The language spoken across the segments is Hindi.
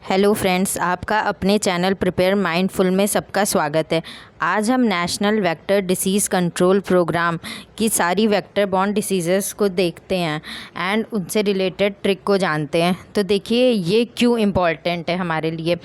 हेलो फ्रेंड्स, आपका अपने चैनल प्रिपेयर माइंडफुल में सबका स्वागत है। आज हम national vector disease control programme की सारी वेक्टर बॉर्न डिसीज़ेस को देखते हैं एंड उनसे रिलेटेड ट्रिक को जानते हैं। तो देखिए ये क्यों इम्पॉर्टेंट है हमारे लिए।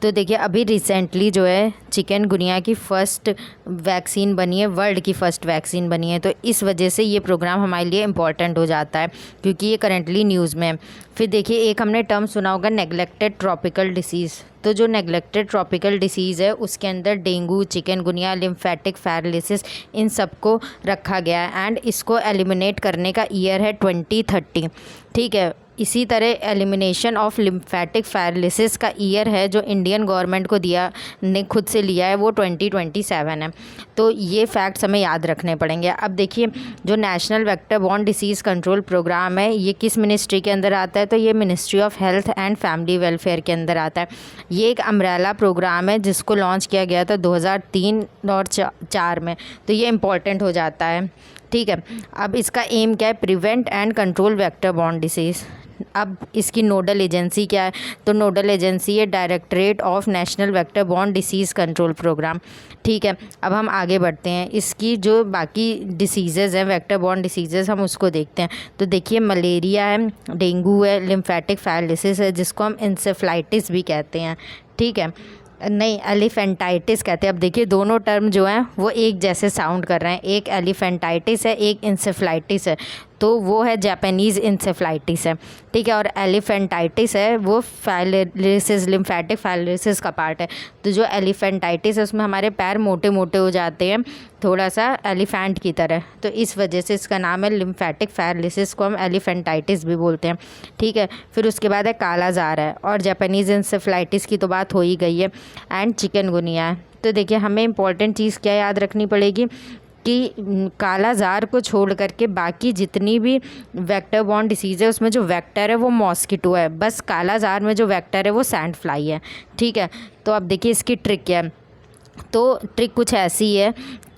तो देखिए अभी रिसेंटली जो है चिकनगुनिया की फ़र्स्ट वैक्सीन बनी है, वर्ल्ड की फ़र्स्ट वैक्सीन बनी है। तो इस वजह से ये प्रोग्राम हमारे लिए इम्पॉर्टेंट हो जाता है क्योंकि ये करंटली न्यूज़ में है। फिर देखिए एक हमने टर्म सुना होगा नेग्लेक्टेड ट्रॉपिकल डिसीज़। तो जो नेग्लेक्टेड ट्रॉपिकल डिसीज़ है उसके अंदर डेंगू, चिकनगुनिया, लिम्फेटिक पैरालिसिस इन सबको रखा गया है एंड इसको एलिमिनेट करने का ईयर है 2030। ठीक है, इसी तरह एलिमिनेशन ऑफ लिम्फेटिक पैरालिसिस का ईयर है जो इंडियन गवर्नमेंट को दिया ने खुद से लिया है वो 2027 है। तो ये फैक्ट्स हमें याद रखने पड़ेंगे। अब देखिए जो national vector borne disease control programme है ये किस मिनिस्ट्री के अंदर आता है, तो ये ministry of health and family welfare के अंदर आता है। ये एक अम्ब्रेला प्रोग्राम है जिसको लॉन्च किया गया था 2003 और 4 में। तो ये इम्पॉर्टेंट हो जाता है। ठीक है, अब इसका एम क्या है, prevent and control vector borne disease. अब इसकी नोडल एजेंसी क्या है, तो नोडल एजेंसी है directorate of national vector borne disease control programme. ठीक है, अब हम आगे बढ़ते हैं, इसकी जो बाकी डिसीज़ेज़ हैं वेक्टर बॉर्न डिसीज़ेज़ हम उसको देखते हैं। तो देखिए मलेरिया है, डेंगू है, लिम्फेटिक पैरालिसिस है जिसको हम इंसेफ्लाइटिस भी कहते हैं। ठीक है, नहीं एलिफेंटाइटिस कहते हैं। अब देखिए दोनों टर्म जो हैं वो एक जैसे साउंड कर रहे हैं, एक एलिफेंटाइटिस है एक इंसेफ्लाइटिस है। तो वो है जापानीज़ इंसेफ्लाइटिस है। ठीक है, और एलिफेंटाइटिस है वो पैरालिसिस, लिम्फेटिक पैरालिसिस का पार्ट है। तो जो एलिफेंटाइटिस है उसमें हमारे पैर मोटे मोटे हो जाते हैं, थोड़ा सा एलिफेंट की तरह। तो इस वजह से इसका नाम है लिम्फेटिक पैरालिसिस, को हम एलिफेंटाइटिस भी बोलते हैं। ठीक है, फिर उसके बाद है कालाजार है, और जापानीज़ इंसेफ्लाइटिस की तो बात हो ही गई है, एंड चिकनगुनिया है। तो देखिए हमें इंपॉर्टेंट चीज़ क्या याद रखनी पड़ेगी कि कालाजार को छोड़ करके बाकी जितनी भी वेक्टर बॉर्न डिसीज़ है उसमें जो वेक्टर है वो मॉस्किटो है, बस कालाजार में जो वेक्टर है वो सैंड फ्लाई है। ठीक है, तो अब देखिए इसकी ट्रिक क्या है। तो ट्रिक कुछ ऐसी है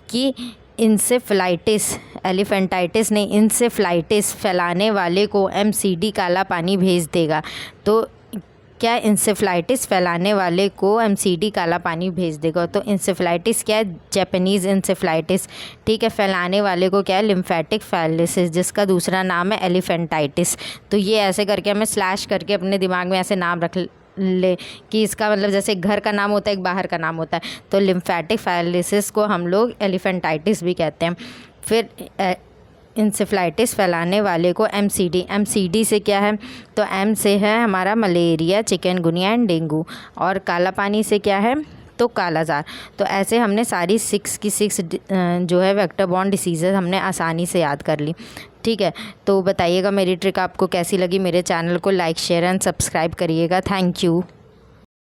कि इंसेफ्लाइटिस, एलिफेंटाइटिस नहीं इंसेफ्लाइटिस फैलाने वाले को एमसीडी काला पानी भेज देगा। तो क्या इंसेफ्लाइटिस फैलाने वाले को एमसीडी काला पानी भेज देगा। तो इंसेफ्लाइटिस क्या है, जापानीज़ इंसेफ्लाइटिस। ठीक है, फैलाने वाले को क्या है, लिम्फेटिक पैरालिसिस जिसका दूसरा नाम है एलिफेंटाइटिस। तो ये ऐसे करके हमें स्लैश करके अपने दिमाग में ऐसे नाम रख ले कि इसका मतलब जैसे एक घर का नाम होता है एक बाहर का नाम होता है। तो लिम्फेटिक पैरालिसिस को हम लोग एलिफेंटाइटिस भी कहते हैं। फिर इंसेफ्लाइटिस फैलाने वाले को एमसीडी, एमसीडी से क्या है, तो एम से है हमारा मलेरिया, चिकनगुनिया एंड डेंगू, और काला पानी से क्या है, तो कालाजार। तो ऐसे हमने सारी 6 की 6 जो है वेक्टर बॉर्न डिसीज़ेज हमने आसानी से याद कर ली। ठीक है, तो बताइएगा मेरी ट्रिक आपको कैसी लगी। मेरे चैनल को लाइक, शेयर एंड सब्सक्राइब करिएगा। Thank you.